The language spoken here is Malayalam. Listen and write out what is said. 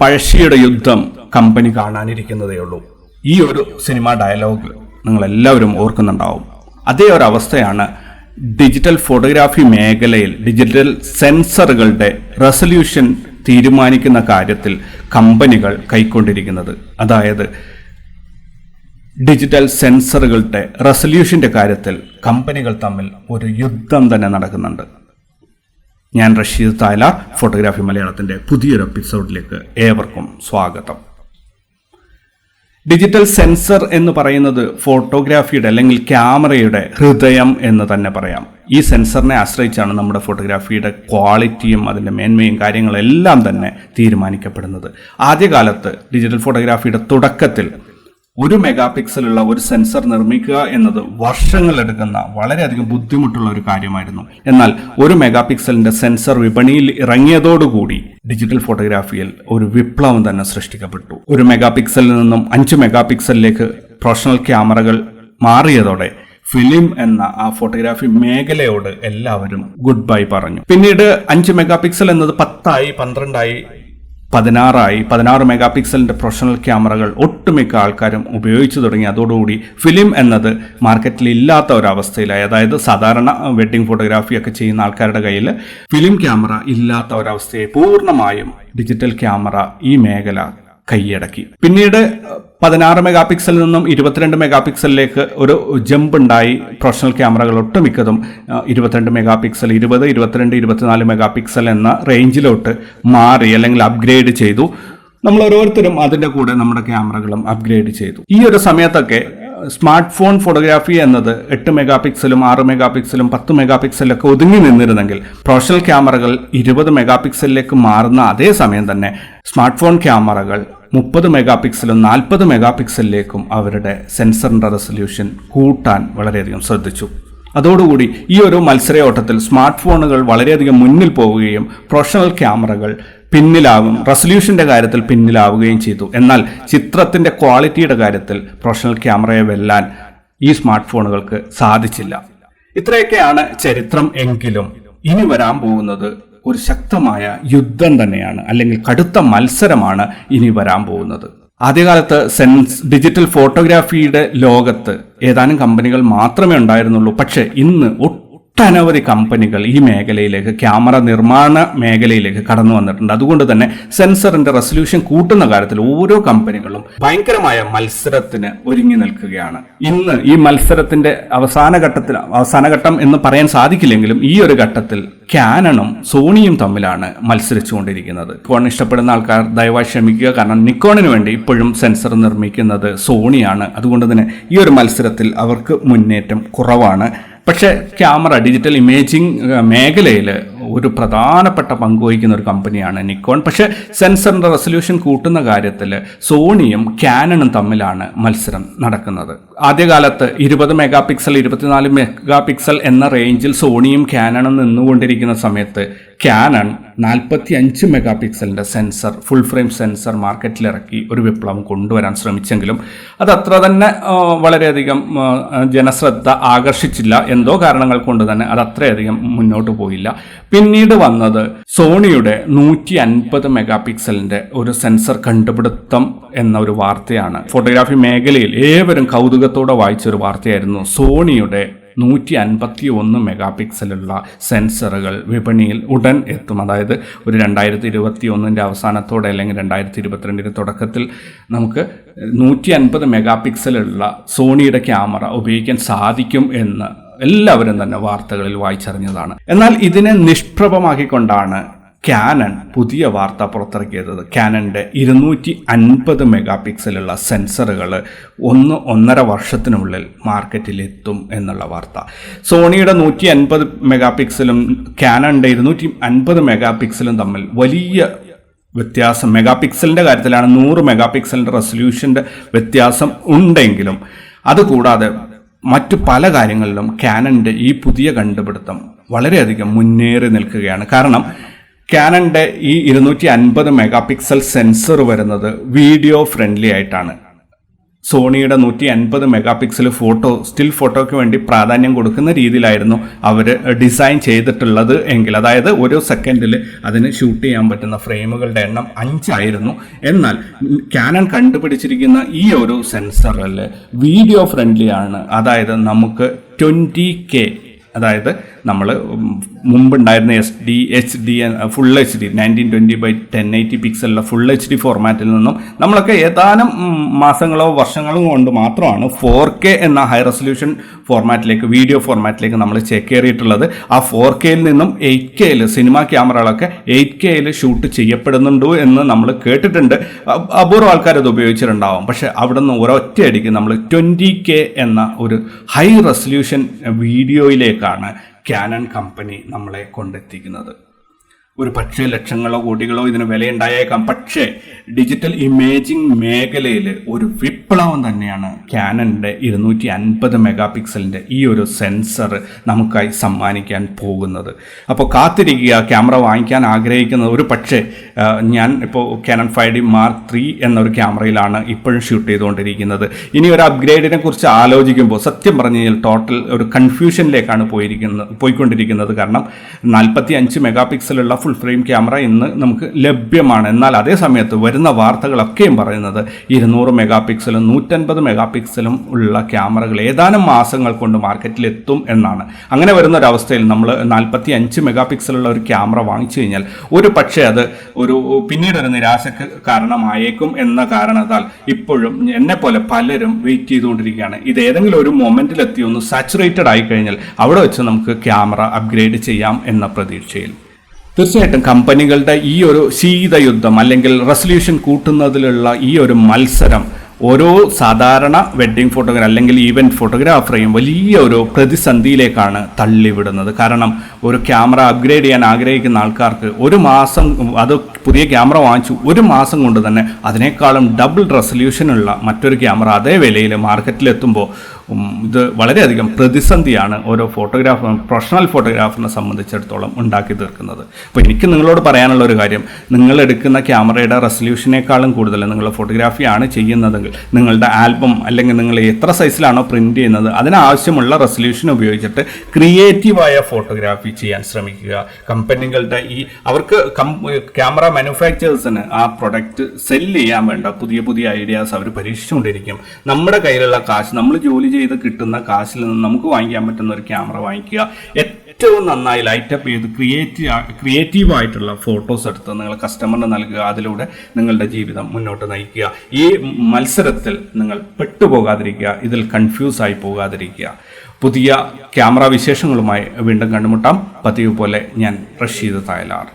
പഴശ്ശിയുടെ യുദ്ധം കമ്പനി കാണാനിരിക്കുന്നതേ ഉള്ളൂ. ഈ ഒരു സിനിമ ഡയലോഗ് നിങ്ങളെല്ലാവരും ഓർക്കുന്നുണ്ടാവും. അതേ ഒരു അവസ്ഥയാണ് ഡിജിറ്റൽ ഫോട്ടോഗ്രാഫി മേഖലയിൽ ഡിജിറ്റൽ സെൻസറുകളുടെ റെസൊല്യൂഷൻ തീരുമാനിക്കുന്ന കാര്യത്തിൽ കമ്പനികൾ കൈക്കൊണ്ടിരിക്കുന്നത്. അതായത് ഡിജിറ്റൽ സെൻസറുകളുടെ റെസൊല്യൂഷന്റെ കാര്യത്തിൽ കമ്പനികൾ തമ്മിൽ ഒരു യുദ്ധം തന്നെ നടക്കുന്നുണ്ട്. ഞാൻ റഷീദ് തായലാർ, ഫോട്ടോഗ്രാഫി മലയാളത്തിൻ്റെ പുതിയൊരു എപ്പിസോഡിലേക്ക് ഏവർക്കും സ്വാഗതം. ഡിജിറ്റൽ സെൻസർ എന്ന് പറയുന്നത് ഫോട്ടോഗ്രാഫിയുടെ അല്ലെങ്കിൽ ക്യാമറയുടെ ഹൃദയം എന്ന് തന്നെ പറയാം. ഈ സെൻസറിനെ ആശ്രയിച്ചാണ് നമ്മുടെ ഫോട്ടോഗ്രാഫിയുടെ ക്വാളിറ്റിയും അതിൻ്റെ മേന്മയും കാര്യങ്ങളെല്ലാം തന്നെ തീരുമാനിക്കപ്പെടുന്നത്. ആദ്യകാലത്ത് ഡിജിറ്റൽ ഫോട്ടോഗ്രാഫിയുടെ തുടക്കത്തിൽ 1 മെഗാ പിക്സലുള്ള ഒരു സെൻസർ നിർമ്മിക്കുക എന്നത് വർഷങ്ങളെടുക്കുന്ന വളരെയധികം ബുദ്ധിമുട്ടുള്ള ഒരു കാര്യമായിരുന്നു. എന്നാൽ 1 മെഗാ പിക്സലിന്റെ സെൻസർ വിപണിയിൽ ഇറങ്ങിയതോടുകൂടി ഡിജിറ്റൽ ഫോട്ടോഗ്രാഫിയിൽ ഒരു വിപ്ലവം തന്നെ സൃഷ്ടിക്കപ്പെട്ടു. 1 മെഗാ പിക്സലിൽ നിന്നും 5 മെഗാ പിക്സലിലേക്ക് പ്രൊഫഷണൽ ക്യാമറകൾ മാറിയതോടെ ഫിലിം എന്ന ആ ഫോട്ടോഗ്രാഫി മേഖലയോട് എല്ലാവരും ഗുഡ് ബൈ പറഞ്ഞു. പിന്നീട് 5 മെഗാ പിക്സൽ എന്നത് 10 ആയി, 12 ആയി, 16 മെഗാ പിക്സലിന്റെ പ്രൊഫഷണൽ ക്യാമറകൾ ഒട്ടുമിക്ക ആൾക്കാരും ഉപയോഗിച്ചു തുടങ്ങി. അതോടുകൂടി ഫിലിം എന്നത് മാർക്കറ്റിൽ ഇല്ലാത്ത ഒരവസ്ഥയിലായി. അതായത് സാധാരണ വെഡ്ഡിംഗ് ഫോട്ടോഗ്രാഫി ഒക്കെ ചെയ്യുന്ന ആൾക്കാരുടെ കയ്യിൽ ഫിലിം ക്യാമറ ഇല്ലാത്ത ഒരവസ്ഥയെ പൂർണ്ണമായും ഡിജിറ്റൽ ക്യാമറ ഈ മേഖല കൈയടക്കി. പിന്നീട് 16 മെഗാ പിക്സലിൽ നിന്നും 22 മെഗാ പിക്സലിലേക്ക് ഒരു ജമ്പ് ഉണ്ടായി. പ്രൊഫഷണൽ ക്യാമറകൾ ഒട്ടുമിക്കതും 22 മെഗാ പിക്സൽ, 20, 22, 24 മെഗാ പിക്സൽ എന്ന റേഞ്ചിലോട്ട് മാറി അല്ലെങ്കിൽ അപ്ഗ്രേഡ് ചെയ്തു. നമ്മൾ ഓരോരുത്തരും അതിൻ്റെ കൂടെ നമ്മുടെ ക്യാമറകളും അപ്ഗ്രേഡ് ചെയ്തു. ഈ ഒരു സമയത്തൊക്കെ സ്മാർട്ട് ഫോൺ ഫോട്ടോഗ്രാഫി എന്നത് 8 മെഗാ പിക്സലും 6 മെഗാ പിക്സലും 10 മെഗാ പിക്സലിലൊക്കെ ഒതുങ്ങി നിന്നിരുന്നെങ്കിൽ പ്രൊഫഷണൽ ക്യാമറകൾ 20 മെഗാ പിക്സലിലേക്ക് മാറുന്ന അതേ സമയം തന്നെ സ്മാർട്ട് ഫോൺ ക്യാമറകൾ 30 മെഗാ പിക്സലും 40 മെഗാ പിക്സലിലേക്കും അവരുടെ സെൻസറിന്റെ റെസൊല്യൂഷൻ കൂട്ടാൻ വളരെയധികം ശ്രദ്ധിച്ചു. അതോടുകൂടി ഈ ഒരു മത്സരയോട്ടത്തിൽ സ്മാർട്ട് ഫോണുകൾ വളരെയധികം മുന്നിൽ പോവുകയും പ്രൊഫഷണൽ ക്യാമറകൾ പിന്നിലാവും, റെസൊല്യൂഷന്റെ കാര്യത്തിൽ പിന്നിലാവുകയും ചെയ്തു. എന്നാൽ ചിത്രത്തിന്റെ ക്വാളിറ്റിയുടെ കാര്യത്തിൽ പ്രൊഫഷണൽ ക്യാമറയെ വെല്ലാൻ ഈ സ്മാർട്ട് ഫോണുകൾക്ക് സാധിച്ചില്ല. ഇത്രയൊക്കെയാണ് ചരിത്രം. എങ്കിലും ഇനി വരാൻ പോകുന്നത് ഒരു ശക്തമായ യുദ്ധം തന്നെയാണ്, അല്ലെങ്കിൽ കടുത്ത മത്സരമാണ് ഇനി വരാൻ പോകുന്നത്. ആദ്യകാലത്ത് ഡിജിറ്റൽ ഫോട്ടോഗ്രാഫിയുടെ ലോകത്ത് ഏതാനും കമ്പനികൾ മാത്രമേ ഉണ്ടായിരുന്നുള്ളൂ. പക്ഷേ ഇന്ന് ഒട്ടനവധി കമ്പനികൾ ഈ മേഖലയിലേക്ക്, ക്യാമറ നിർമ്മാണ മേഖലയിലേക്ക് കടന്നു വന്നിട്ടുണ്ട്. അതുകൊണ്ട് തന്നെ സെൻസറിന്റെ റെസൊല്യൂഷൻ കൂട്ടുന്ന കാര്യത്തിൽ ഓരോ കമ്പനികളും ഭയങ്കരമായ മത്സരത്തിന് ഒരുങ്ങി നിൽക്കുകയാണ്. ഇന്ന് ഈ മത്സരത്തിന്റെ അവസാന ഘട്ടം എന്ന് പറയാൻ സാധിക്കില്ലെങ്കിലും ഈ ഒരു ഘട്ടത്തിൽ ക്യാനണും സോണിയും തമ്മിലാണ് മത്സരിച്ചുകൊണ്ടിരിക്കുന്നത്. നിക്കോൺ ഇഷ്ടപ്പെടുന്ന ആൾക്കാർ ദയവായി ക്ഷമിക്കുക, കാരണം നിക്കോണിന് വേണ്ടി ഇപ്പോഴും സെൻസർ നിർമ്മിക്കുന്നത് സോണിയാണ്. അതുകൊണ്ട് തന്നെ ഈ ഒരു മത്സരത്തിൽ അവർക്ക് മുന്നേറ്റം കുറവാണ്. പക്ഷേ ക്യാമറ ഡിജിറ്റൽ ഇമേജിംഗ് മേഖലയിൽ ഒരു പ്രധാനപ്പെട്ട പങ്കുവഹിക്കുന്ന ഒരു കമ്പനിയാണ് നിക്കോൺ. പക്ഷേ സെൻസറിന്റെ റെസൊല്യൂഷൻ കൂട്ടുന്ന കാര്യത്തിൽ സോണിയും ക്യാനണും തമ്മിലാണ് മത്സരം നടക്കുന്നത്. ആദ്യകാലത്ത് 20 മെഗാ പിക്സൽ, 24 മെഗാ പിക്സൽ എന്ന റേഞ്ചിൽ സോണിയും ക്യാനണും നിന്നുകൊണ്ടിരിക്കുന്ന സമയത്ത് ക്യാനൺ 45 മെഗാ പിക്സലിന്റെ സെൻസർ, ഫുൾ ഫ്രെയിം സെൻസർ മാർക്കറ്റിലിറക്കി ഒരു വിപ്ലവം കൊണ്ടുവരാൻ ശ്രമിച്ചെങ്കിലും അത് അത്ര തന്നെ വളരെയധികം ജനശ്രദ്ധ ആകർഷിച്ചില്ല. എന്തോ കാരണങ്ങൾ കൊണ്ട് തന്നെ അത് അത്രയധികം മുന്നോട്ട് പോയില്ല. പിന്നീട് വന്നത് സോണിയുടെ 150 മെഗാ പിക്സലിന്റെ ഒരു സെൻസർ കണ്ടുപിടുത്തം എന്ന ഒരു വാർത്തയാണ്. ഫോട്ടോഗ്രാഫി മേഖലയിൽ ഏവരും കൗതുകത്തോടെ വായിച്ച ഒരു വാർത്തയായിരുന്നു. സോണിയുടെ 151 മെഗാ പിക്സലുള്ള സെൻസറുകൾ വിപണിയിൽ ഉടൻ എത്തും. അതായത് ഒരു 2021 അവസാനത്തോടെ അല്ലെങ്കിൽ 2022 തുടക്കത്തിൽ നമുക്ക് 150 മെഗാ പിക്സലുള്ള സോണിയുടെ ക്യാമറ ഉപയോഗിക്കാൻ സാധിക്കും എന്ന് എല്ലാവരും തന്നെ വാർത്തകളിൽ വായിച്ചറിഞ്ഞതാണ്. എന്നാൽ ഇതിനെ നിഷ്പ്രഭമാക്കിക്കൊണ്ടാണ് ക്യാനൺ പുതിയ വാർത്ത പുറത്തിറക്കിയത്. ക്യാനന്റെ 250 മെഗാ പിക്സലുള്ള സെൻസറുകൾ 1.5 വർഷത്തിനുള്ളിൽ മാർക്കറ്റിലെത്തും എന്നുള്ള വാർത്ത. സോണിയുടെ 150 മെഗാ പിക്സലും ക്യാനന്റെ 250 മെഗാ പിക്സലും തമ്മിൽ വലിയ വ്യത്യാസം, മെഗാ പിക്സലിന്റെ കാര്യത്തിലാണ് 100 മെഗാ പിക്സലിന്റെ റെസൊല്യൂഷന്റെ വ്യത്യാസം ഉണ്ടെങ്കിലും അതുകൂടാതെ മറ്റു പല കാര്യങ്ങളിലും ക്യാനന്റെ ഈ പുതിയ കണ്ടുപിടുത്തം വളരെയധികം മുന്നേറി നിൽക്കുകയാണ്. കാരണം ക്യാനന്റെ ഈ 250 മെഗാ പിക്സൽ സെൻസർ വരുന്നത് വീഡിയോ ഫ്രണ്ട്ലി ആയിട്ടാണ്. സോണിയുടെ 150 മെഗാ പിക്സൽ സ്റ്റിൽ ഫോട്ടോയ്ക്ക് വേണ്ടി പ്രാധാന്യം കൊടുക്കുന്ന രീതിയിലായിരുന്നു അവർ ഡിസൈൻ ചെയ്തിട്ടുള്ളത് എങ്കിൽ, അതായത് ഒരു സെക്കൻഡിൽ അതിന് ഷൂട്ട് ചെയ്യാൻ പറ്റുന്ന ഫ്രെയിമുകളുടെ എണ്ണം 5 ആയിരുന്നു. എന്നാൽ കാനൺ കണ്ടുപിടിച്ചിരിക്കുന്ന ഈ ഒരു സെൻസറിൽ വീഡിയോ ഫ്രണ്ട്ലി ആണ്. അതായത് നമുക്ക് 20K, അതായത് നമ്മൾ മുമ്പുണ്ടായിരുന്ന HD ഫുൾ HD 1920x1080 പിക്സലിലെ ഫുൾ HD ഫോർമാറ്റിൽ നിന്നും നമ്മളൊക്കെ ഏതാനും മാസങ്ങളോ വർഷങ്ങളോ കൊണ്ട് മാത്രമാണ് 4K എന്ന ഹൈ റെസൊല്യൂഷൻ ഫോർമാറ്റിലേക്ക്, വീഡിയോ ഫോർമാറ്റിലേക്ക് നമ്മൾ ചേക്കേറിയിട്ടുള്ളത്. ആ 4Kയിൽ നിന്നും 8Kയിൽ സിനിമ ക്യാമറകളൊക്കെ 8Kയിൽ ഷൂട്ട് ചെയ്യപ്പെടുന്നുണ്ടോ എന്ന് നമ്മൾ കേട്ടിട്ടുണ്ട്. അപൂർവ ആൾക്കാർ അത് ഉപയോഗിച്ചിട്ടുണ്ടാവും. പക്ഷെ അവിടെ നിന്ന് ഒരൊറ്റയടിക്ക് നമ്മൾ 20K എന്ന ഒരു ഹൈ റെസൊല്യൂഷൻ വീഡിയോയിലേക്കാണ് കാനൺ കമ്പനി നമ്മളെ കൊണ്ടെത്തിക്കുന്നത്. ഒരു പക്ഷേ ലക്ഷങ്ങളോ കോടികളോ ഇതിന് വിലയുണ്ടായേക്കാം. പക്ഷേ ഡിജിറ്റൽ ഇമേജിംഗ് മേഖലയിൽ ഒരു വിപ്ലവം തന്നെയാണ് കാനണിൻ്റെ 250 മെഗാ പിക്സലിൻ്റെ ഈ ഒരു സെൻസർ നമുക്കായി സമ്മാനിക്കാൻ പോകുന്നത്. അപ്പോൾ കാത്തിരിക്കുക. ക്യാമറ വാങ്ങിക്കാൻ ആഗ്രഹിക്കുന്നത്, ഒരു പക്ഷേ ഞാൻ ഇപ്പോൾ കാനൺ 5D Mark III എന്നൊരു ക്യാമറയിലാണ് ഇപ്പോഴും ഷൂട്ട് ചെയ്തുകൊണ്ടിരിക്കുന്നത്. ഇനി ഒരു അപ്ഗ്രേഡിനെ കുറിച്ച് ആലോചിക്കുമ്പോൾ സത്യം പറഞ്ഞു കഴിഞ്ഞാൽ ടോട്ടൽ ഒരു കൺഫ്യൂഷനിലേക്കാണ് പോയിക്കൊണ്ടിരിക്കുന്നത്. കാരണം 45 മെഗാ പിക്സലുള്ള ഫുൾ ഫ്രെയിം ക്യാമറ ഇന്ന് നമുക്ക് ലഭ്യമാണ്. എന്നാൽ അതേ സമയത്ത് വരുന്ന വാർത്തകളൊക്കെയും പറയുന്നത് 200 മെഗാ പിക്സലും 150 മെഗാ പിക്സലും ഉള്ള ക്യാമറകൾ ഏതാനും മാസങ്ങൾ കൊണ്ട് മാർക്കറ്റിൽ എത്തും എന്നാണ്. അങ്ങനെ വരുന്ന ഒരവസ്ഥയിൽ നമ്മൾ 45 മെഗാ പിക്സലുള്ള ഒരു ക്യാമറ വാങ്ങിച്ചു കഴിഞ്ഞാൽ ഒരു പക്ഷേ അത് പിന്നീട് ഒരു നിരാശക്ക് കാരണമായേക്കും എന്ന കാരണത്താൽ ഇപ്പോഴും എന്നെ പോലെ പലരും വെയിറ്റ് ചെയ്തുകൊണ്ടിരിക്കുകയാണ്. ഇത് ഏതെങ്കിലും ഒരു മൊമെന്റിൽ എത്തി ഒന്ന് സാച്ചുറേറ്റഡ് ആയി കഴിഞ്ഞാൽ അവിടെ വെച്ച് നമുക്ക് ക്യാമറ അപ്ഗ്രേഡ് ചെയ്യാം എന്ന പ്രതീക്ഷയിൽ. തീർച്ചയായിട്ടും കമ്പനികളുടെ ഈ ഒരു ശീതയുദ്ധം അല്ലെങ്കിൽ റെസൊല്യൂഷൻ കൂട്ടുന്നതിലുള്ള ഈ ഒരു മത്സരം ഓരോ സാധാരണ വെഡ്ഡിംഗ് ഫോട്ടോഗ്രാഫർ അല്ലെങ്കിൽ ഈവൻറ്റ് ഫോട്ടോഗ്രാഫറെയും വലിയ ഒരു പ്രതിസന്ധിയിലേക്കാണ് തള്ളിവിടുന്നത്. കാരണം ഒരു ക്യാമറ അപ്ഗ്രേഡ് ചെയ്യാൻ ആഗ്രഹിക്കുന്ന ആൾക്കാർക്ക് ഒരു മാസം, അത് പുതിയ ക്യാമറ വാങ്ങിച്ചു ഒരു മാസം കൊണ്ട് തന്നെ അതിനേക്കാളും ഡബിൾ റെസൊല്യൂഷനുള്ള മറ്റൊരു ക്യാമറ അതേ വിലയിൽ മാർക്കറ്റിലെത്തുമ്പോൾ ഇത് വളരെയധികം പ്രതിസന്ധിയാണ് ഓരോ പ്രൊഫഷണൽ ഫോട്ടോഗ്രാഫറിനെ സംബന്ധിച്ചിടത്തോളം ഉണ്ടാക്കി തീർക്കുന്നത്. അപ്പോൾ എനിക്ക് നിങ്ങളോട് പറയാനുള്ള ഒരു കാര്യം, നിങ്ങൾ എടുക്കുന്ന ക്യാമറയുടെ റെസൊല്യൂഷനേക്കാളും കൂടുതൽ നിങ്ങൾ ഫോട്ടോഗ്രാഫിയാണ് ചെയ്യുന്നതെങ്കിൽ നിങ്ങളുടെ ആൽബം അല്ലെങ്കിൽ നിങ്ങൾ എത്ര സൈസിലാണോ പ്രിന്റ് ചെയ്യുന്നത് അതിനാവശ്യമുള്ള റെസൊല്യൂഷൻ ഉപയോഗിച്ചിട്ട് ക്രിയേറ്റീവായ ഫോട്ടോഗ്രാഫി ചെയ്യാൻ ശ്രമിക്കുക. കമ്പനികളുടെ അവർക്ക് ക്യാമറ മാനുഫാക്ചേഴ്സിന് ആ പ്രൊഡക്റ്റ് സെല്ല് ചെയ്യാൻ വേണ്ട പുതിയ ഐഡിയാസ് അവർ പരീക്ഷിച്ചുകൊണ്ടിരിക്കും. നമ്മുടെ കയ്യിലുള്ള കാശ്, നമ്മൾ ജോലി ചെയ്ത് കിട്ടുന്ന കാശിൽ നിന്ന് നമുക്ക് വാങ്ങിക്കാൻ പറ്റുന്ന ഒരു ക്യാമറ വാങ്ങിക്കുക. ഏറ്റവും നന്നായി ലൈറ്റപ്പ് ചെയ്ത് ക്രിയേറ്റീവായിട്ടുള്ള ഫോട്ടോസ് എടുത്ത് നിങ്ങൾ കസ്റ്റമറിന് നൽകുക. അതിലൂടെ നിങ്ങളുടെ ജീവിതം മുന്നോട്ട് നയിക്കുക. ഈ മത്സരത്തിൽ നിങ്ങൾ പെട്ടുപോകാതിരിക്കുക, ഇതിൽ കൺഫ്യൂസായി പോകാതിരിക്കുക. പുതിയ ക്യാമറ വിശേഷങ്ങളുമായി വീണ്ടും കണ്ടുമുട്ടാം. പതിവ് പോലെ ഞാൻ റഷീദ് തായലാർ.